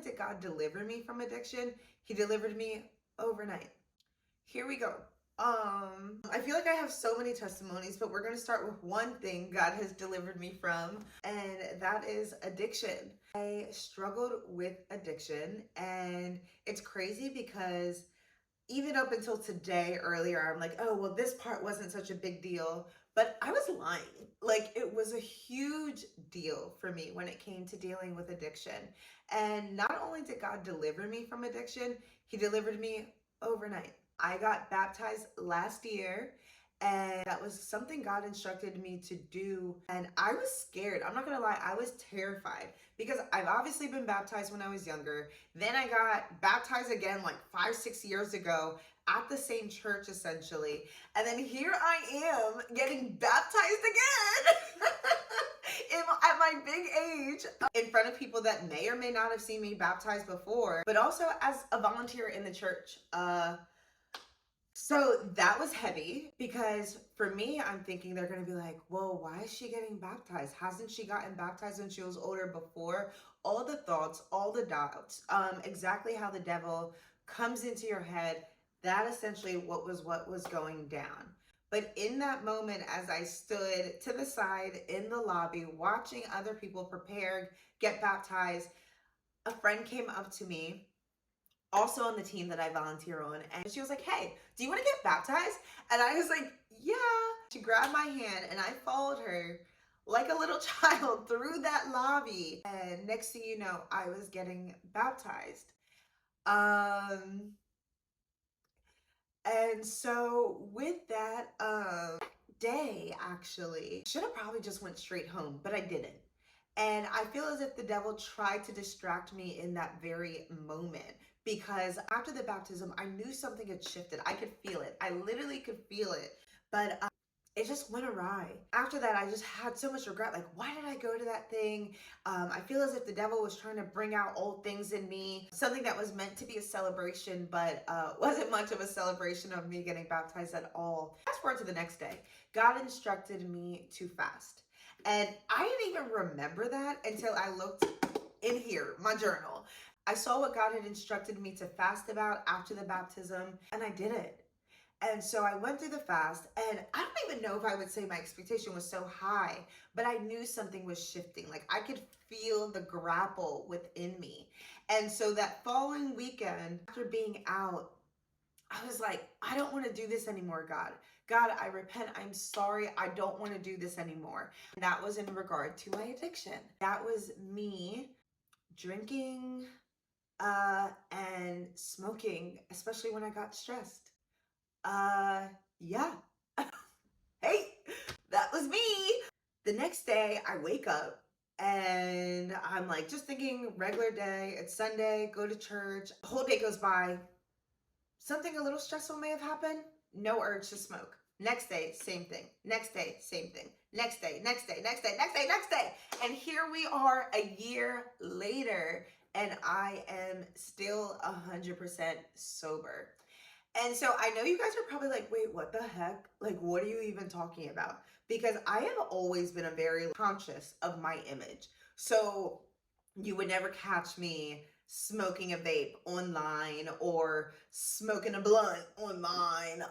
did God deliver me from addiction, he delivered me overnight. Here we go. I feel like I have so many testimonies, but we're going to start with one thing God has delivered me from, and that is addiction. I struggled with addiction, and it's crazy because even up until today, earlier, I'm like, oh, well, this part wasn't such a big deal. But I was lying. Like, it was a huge deal for me when it came to dealing with addiction. And not only did God deliver me from addiction, he delivered me overnight. I got baptized last year, and that was something God instructed me to do. And I was scared. I'm not gonna lie, I was terrified because I've obviously been baptized when I was younger. Then I got baptized again like 5-6 years ago at the same church essentially. And then here I am getting baptized again at my big age in front of people that may or may not have seen me baptized before, but also as a volunteer in the church. So that was heavy because for me, I'm thinking they're going to be like, whoa, why is she getting baptized? Hasn't she gotten baptized when she was older before? All the thoughts, all the doubts, exactly how the devil comes into your head. That essentially what was going down. But in that moment, as I stood to the side in the lobby, watching other people prepare, get baptized, a friend came up to me, also on the team that I volunteer on, and she was like, hey, do you want to get baptized? And I was like, yeah. She grabbed my hand and I followed her like a little child through that lobby, and next thing you know, I was getting baptized. And so with that day, actually, should have probably just went straight home, but I didn't. And I feel as if the devil tried to distract me in that very moment, because after the baptism, I knew something had shifted. I could feel it. I literally could feel it. But it just went awry. After that, I just had so much regret. Like, why did I go to that thing? I feel as if the devil was trying to bring out old things in me, something that was meant to be a celebration, but wasn't much of a celebration of me getting baptized at all. Fast forward to the next day, God instructed me to fast. And I didn't even remember that until I looked in here, my journal. I saw what God had instructed me to fast about after the baptism, and I did it. And so I went through the fast, and I don't even know if I would say my expectation was so high, but I knew something was shifting. Like, I could feel the grapple within me. And so that following weekend, after being out, I was like, I don't want to do this anymore, God. God, I repent. I'm sorry. I don't want to do this anymore. And that was in regard to my addiction. That was me drinking and smoking, especially when I got stressed. Yeah. Hey, that was me. The next day I wake up and I'm like just thinking regular day. It's Sunday, go to church. The whole day goes by. Something a little stressful may have happened. No urge to smoke. Next day, same thing. Next day, same thing. Next day, next day, next day, next day, next day. And here we are a year later, and I am still 100% sober. And so I know you guys are probably like, wait, what the heck? Like, what are you even talking about? Because I have always been a very conscious of my image. So you would never catch me smoking a vape online or smoking a blunt online,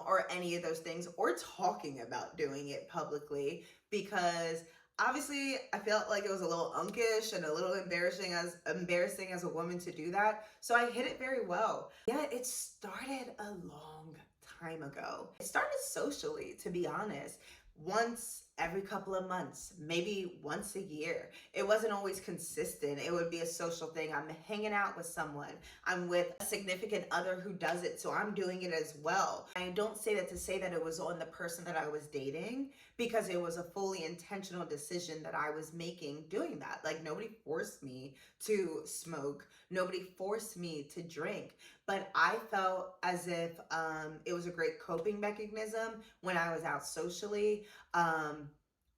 or any of those things, or talking about doing it publicly, because obviously I felt like it was a little unkish and a little embarrassing as a woman to do that. So I hid it very well. Yeah, it started a long time ago. It started socially, to be honest. Once every couple of months, maybe once a year. It wasn't always consistent. It would be a social thing. I'm hanging out with someone. I'm with a significant other who does it, so I'm doing it as well. I don't say that to say that it was on the person that I was dating, because it was a fully intentional decision that I was making doing that. Like, nobody forced me to smoke. Nobody forced me to drink. But I felt as if it was a great coping mechanism when I was out socially.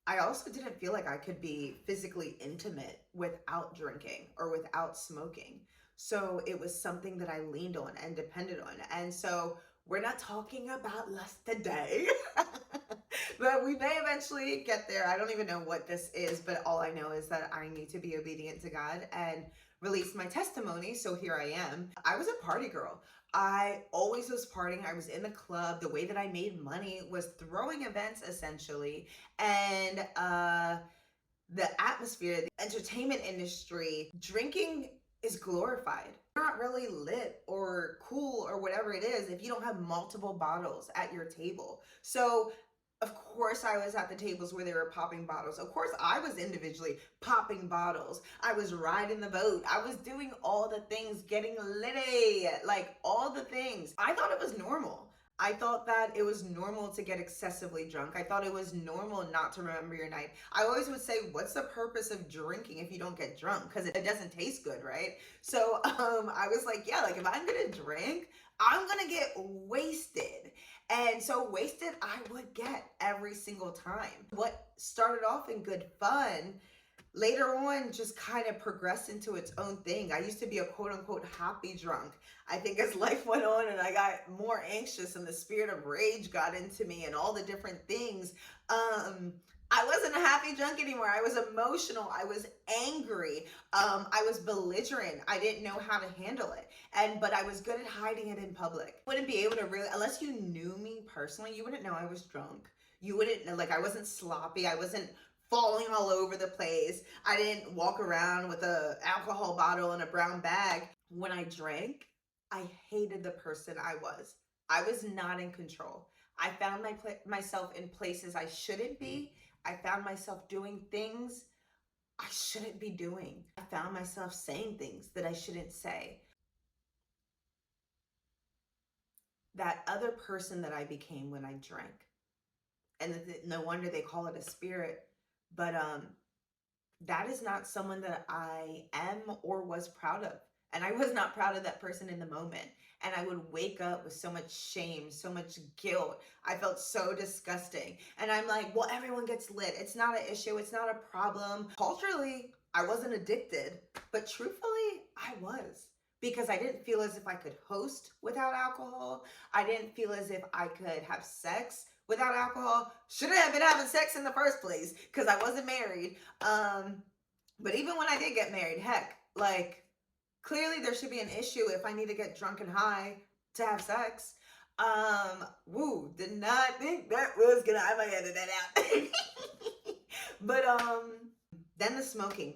I also didn't feel like I could be physically intimate without drinking or without smoking. So it was something that I leaned on and depended on. And so we're not talking about lust today, But we may eventually get there. I don't even know what this is, but all I know is that I need to be obedient to God and release my testimony. So here I am. I was a party girl. I always was partying. I was in the club. The way that I made money was throwing events essentially. And the atmosphere, the entertainment industry, drinking is glorified. You're not really lit or cool or whatever it is if you don't have multiple bottles at your table. So of course I was at the tables where they were popping bottles. Of course I was individually popping bottles. I was riding the boat. I was doing all the things, getting litty, like all the things. I thought it was normal. I thought that it was normal to get excessively drunk. I thought it was normal not to remember your night. I always would say, what's the purpose of drinking if you don't get drunk? Because it doesn't taste good, right? So I was like, yeah, like if I'm going to drink, I'm going to get wasted. And so wasted I would get every single time. What started off in good fun later on just kind of progressed into its own thing. I used to be a quote unquote happy drunk. I think as life went on and I got more anxious and the spirit of rage got into me and all the different things, I wasn't a happy drunk anymore. I was emotional. I was angry. I was belligerent. I didn't know how to handle it. But I was good at hiding it in public. You wouldn't be able to really, unless you knew me personally, you wouldn't know I was drunk. You wouldn't know, like I wasn't sloppy. I wasn't falling all over the place. I didn't walk around with a alcohol bottle and a brown bag. When I drank, I hated the person I was. I was not in control. I found myself in places I shouldn't be. I found myself doing things I shouldn't be doing. I found myself saying things that I shouldn't say. That other person that I became when I drank. And no wonder they call it a spirit. But that is not someone that I am or was proud of. And I was not proud of that person in the moment. And I would wake up with so much shame, so much guilt. I felt so disgusting. And I'm like, well, everyone gets lit. It's not an issue. It's not a problem. Culturally, I wasn't addicted. But truthfully, I was. Because I didn't feel as if I could host without alcohol. I didn't feel as if I could have sex without alcohol. Shouldn't have been having sex in the first place because I wasn't married. But even when I did get married, heck, like clearly there should be an issue if I need to get drunk and high to have sex. Did not think that was gonna, I might edit that out. But then the smoking.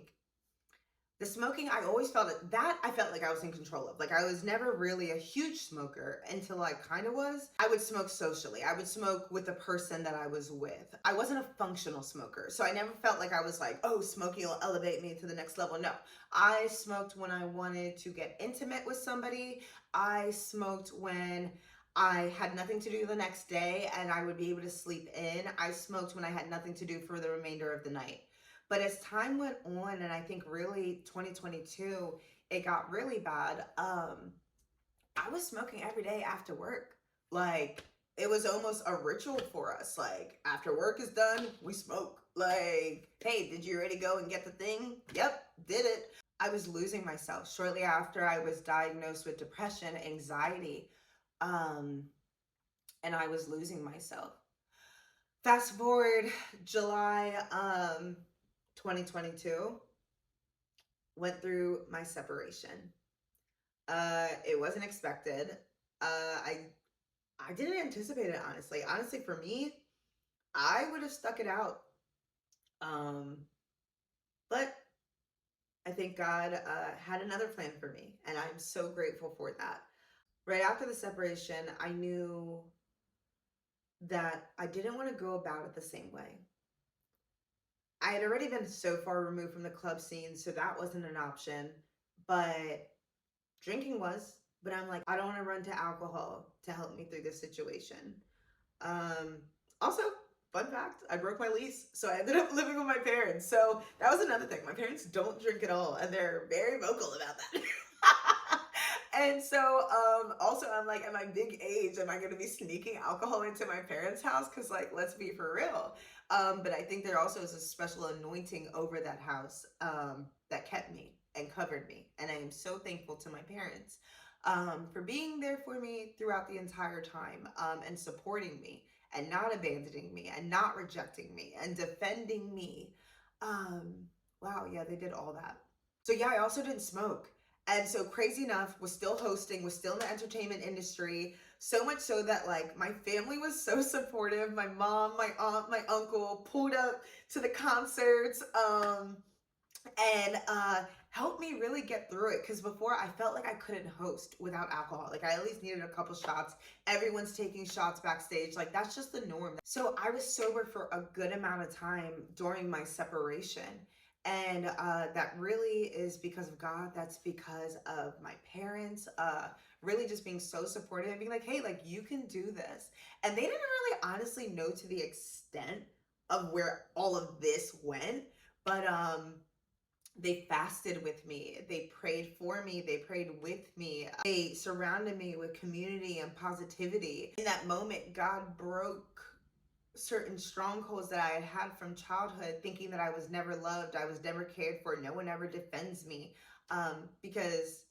The smoking, I always felt it, that I felt like I was in control of. Like I was never really a huge smoker until I kind of was. I would smoke socially. I would smoke with the person that I was with. I wasn't a functional smoker. So I never felt like I was like, oh, smoking will elevate me to the next level. No, I smoked when I wanted to get intimate with somebody. I smoked when I had nothing to do the next day and I would be able to sleep in. I smoked when I had nothing to do for the remainder of the night. But as time went on, and I think really 2022, it got really bad. I was smoking every day after work. Like it was almost a ritual for us. Like after work is done, we smoke. Like, hey, did you already go and get the thing? Yep, did it. I was losing myself shortly after I was diagnosed with depression, anxiety, and I was losing myself. Fast forward July 2022, went through my separation. It wasn't expected. I didn't anticipate it, honestly. Honestly, for me, I would have stuck it out. But I think God had another plan for me, and I'm so grateful for that. Right after the separation, I knew that I didn't want to go about it the same way. I had already been so far removed from the club scene, so that wasn't an option. But drinking was. But I'm like, I don't want to run to alcohol to help me through this situation. Also, fun fact, I broke my lease, so I ended up living with my parents. So that was another thing. My parents don't drink at all, and they're very vocal about that. And so also I'm like, at my big age, am I going to be sneaking alcohol into my parents' house? Because like, let's be for real. But I think there also is a special anointing over that house that kept me and covered me. And I am so thankful to my parents for being there for me throughout the entire time and supporting me. and not abandoning me and not rejecting me and defending me. Um, wow, yeah, they did all that. So yeah, I also didn't smoke. And so crazy enough, was still hosting, was still in the entertainment industry. So much so that like my family was so supportive. My mom, my aunt, my uncle pulled up to the concerts. And helped me really get through it, because before I felt like I couldn't host without alcohol. Like I at least needed a couple shots. Everyone's taking shots backstage, like that's just the norm. So I was sober for a good amount of time during my separation, and that really is because of God. That's because of my parents, really just being so supportive and being like, hey, like you can do this. And they didn't really honestly know to the extent of where all of this went, but they fasted with me, they prayed for me, they prayed with me, they surrounded me with community and positivity. In that moment, God broke certain strongholds that I had had from childhood, thinking that I was never loved, I was never cared for, no one ever defends me, because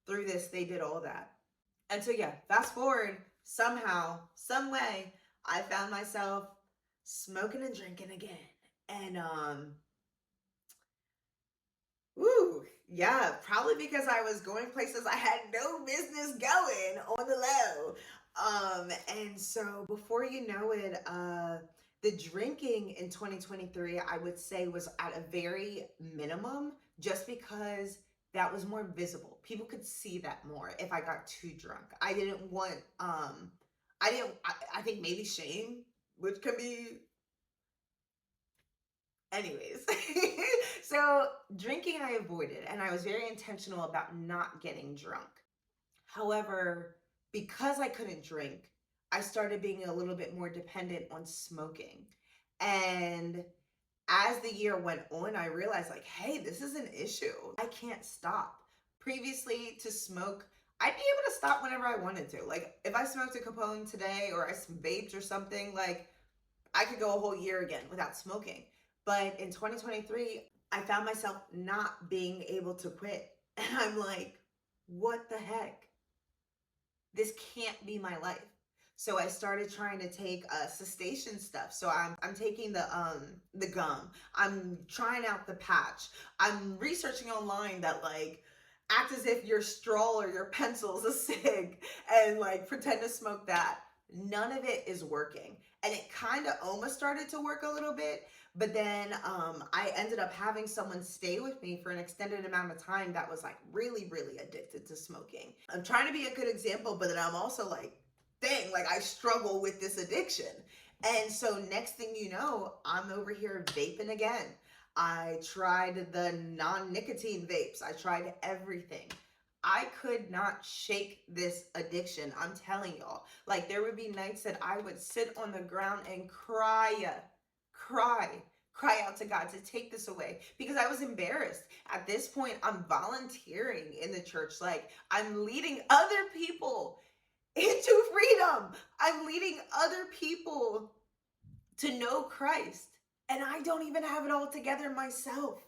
through this they did all that. And so yeah, fast forward, somehow, some way, I found myself smoking and drinking again. And Woo, yeah, probably because I was going places I had no business going on the low. And so before you know it, the drinking in 2023, I would say, was at a very minimum, just because that was more visible. People could see that more if I got too drunk. I didn't want, I think maybe shame, which can be, anyways. So drinking I avoided, and I was very intentional about not getting drunk. However, because I couldn't drink, I started being a little bit more dependent on smoking. And as the year went on, I realized, like, hey, this is an issue. I can't stop. Previously, to smoke, I'd be able to stop whenever I wanted to. Like, if I smoked a Capone today or I vaped or something, like, I could go a whole year again without smoking. But in 2023, I found myself not being able to quit. And I'm like, what the heck? This can't be my life. So I started trying to take cessation stuff. So I'm taking the gum. I'm trying out the patch. I'm researching online that like act as if your straw or your pencil is a cig and like pretend to smoke that. None of it is working. And it kind of almost started to work a little bit, but then I ended up having someone stay with me for an extended amount of time that was like really, really addicted to smoking. I'm trying to be a good example, but then I'm also like, dang, like I struggle with this addiction. And so next thing you know, I'm over here vaping again. I tried the non-nicotine vapes. I tried everything. I could not shake this addiction. I'm telling y'all. Like there would be nights that I would sit on the ground and cry, cry out to God to take this away, because I was embarrassed. At this point, I'm volunteering in the church. Like I'm leading other people into freedom. I'm leading other people to know Christ. And I don't even have it all together myself.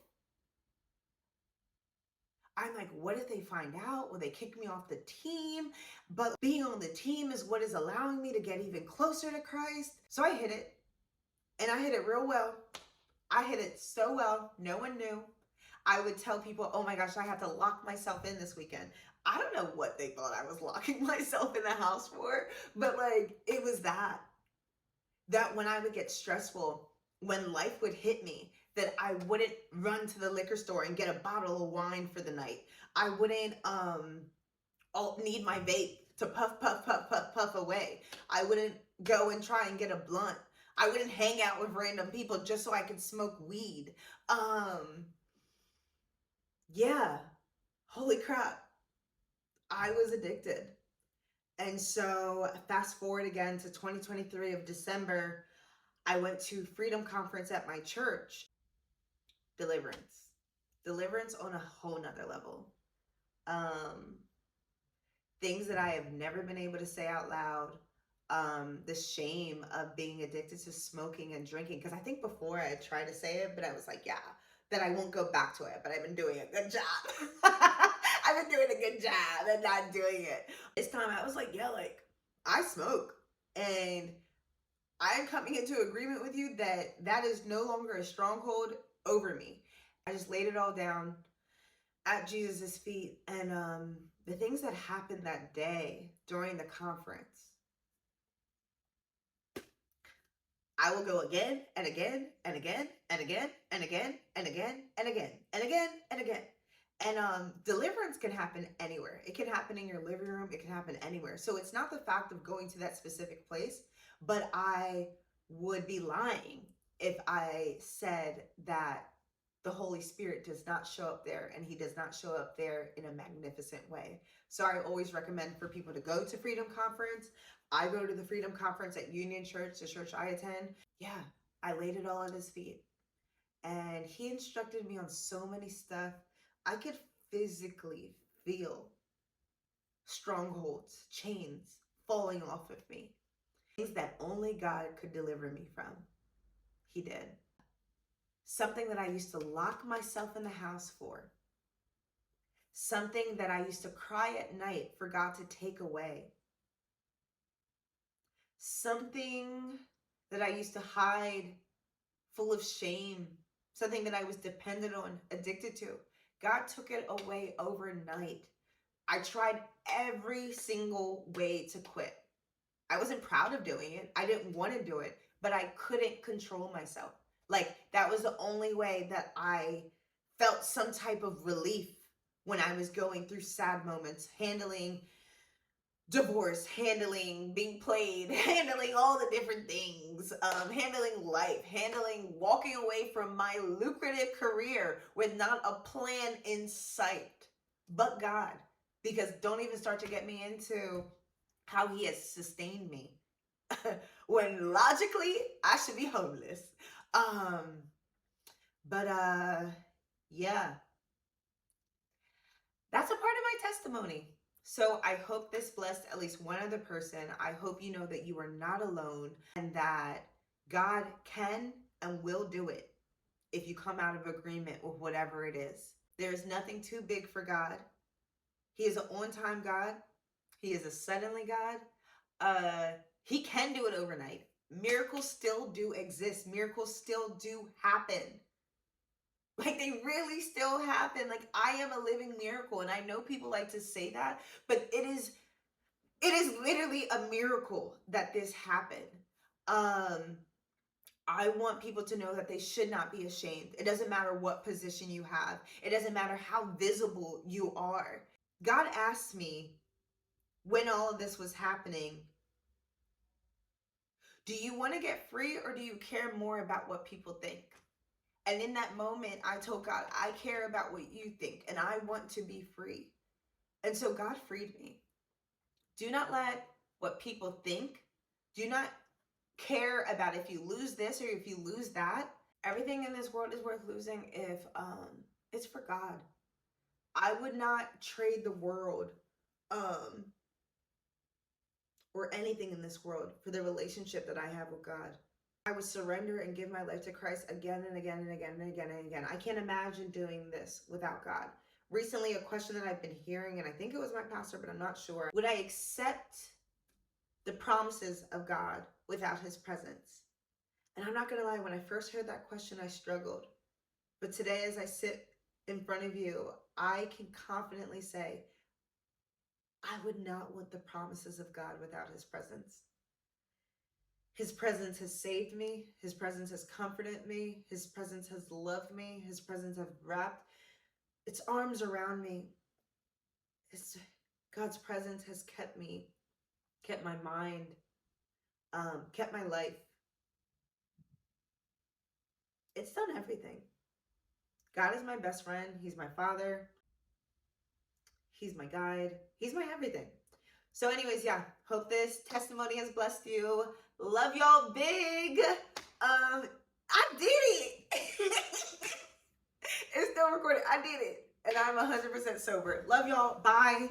I'm like, what if they find out? Will they kick me off the team? But being on the team is what is allowing me to get even closer to Christ. So I hit it, and I hit it real well. I hit it so well, no one knew. I would tell people, oh my gosh, I have to lock myself in this weekend. I don't know what they thought I was locking myself in the house for, but like, it was that when I would get stressful, when life would hit me, that I wouldn't run to the liquor store and get a bottle of wine for the night. I wouldn't need my vape to puff, puff, puff, puff, puff away. I wouldn't go and try and get a blunt. I wouldn't hang out with random people just so I could smoke weed. Yeah, holy crap. I was addicted. And so fast forward again to 2023 of December, I went to Freedom Conference at my church. Deliverance. Deliverance on a whole nother level. Things that I have never been able to say out loud. The shame of being addicted to smoking and drinking. Because I think before I tried to say it, but I was like, yeah, that I won't go back to it. But I've been doing a good job. I've been doing a good job and not doing it. This time I was like, yeah, like I smoke. And I am coming into agreement with you that that is no longer a stronghold over me. I just laid it all down at Jesus' feet. And the things that happened that day during the conference, I will go again and again and again and again and again and again and again and again and again. And deliverance can happen anywhere. It can happen in your living room. It can happen anywhere. So it's not the fact of going to that specific place, but I would be lying if I said that the Holy Spirit does not show up there, and he does not show up there in a magnificent way. So I always recommend for people to go to Freedom Conference. I go to the Freedom Conference at Union Church, the church I attend. Yeah, I laid it all at his feet. And he instructed me on so many stuff. I could physically feel strongholds, chains falling off of me. Things that only God could deliver me from. He did. Something that I used to lock myself in the house for. Something that I used to cry at night for God to take away. Something that I used to hide full of shame. Something that I was dependent on, addicted to. God took it away overnight. I tried every single way to quit. I wasn't proud of doing it. I didn't want to do it, but I couldn't control myself. Like, that was the only way that I felt some type of relief when I was going through sad moments, handling divorce, handling being played, handling all the different things, handling life, handling walking away from my lucrative career with not a plan in sight, but God. Because don't even start to get me into how he has sustained me when logically I should be homeless. Yeah, that's a part of my testimony. So I hope this blessed at least one other person. I hope you know that you are not alone and that God can and will do it if you come out of agreement with whatever it is. There is nothing too big for God. He is an on-time God. He is a suddenly God. He can do it overnight. Miracles still do exist. Miracles still do happen. Like, they really still happen. Like, I am a living miracle. And I know people like to say that, but it is literally a miracle that this happened. I want people to know that they should not be ashamed. It doesn't matter what position you have. It doesn't matter how visible you are. God asked me when all of this was happening, do you want to get free or do you care more about what people think? And in that moment, I told God, I care about what you think and I want to be free. And so God freed me. Do not let what people think, do not care about if you lose this or if you lose that. Everything in this world is worth losing if it's for God. I would not trade the world or anything in this world for the relationship that I have with God. I would surrender and give my life to Christ again and again and again and again and again. I can't imagine doing this without God. Recently, a question that I've been hearing, and I think it was my pastor, but I'm not sure. Would I accept the promises of God without his presence? And I'm not going to lie, when I first heard that question, I struggled. But today, as I sit in front of you, I can confidently say, I would not want the promises of God without his presence. His presence has saved me. His presence has comforted me. His presence has loved me. His presence has wrapped its arms around me. God's presence has kept me, kept my mind, kept my life. It's done everything. God is my best friend. He's my father. He's my guide. He's my everything. So anyways, yeah, hope this testimony has blessed you. Love y'all big. I did it. It's still recorded. I did it. And I'm 100% sober. Love y'all. Bye.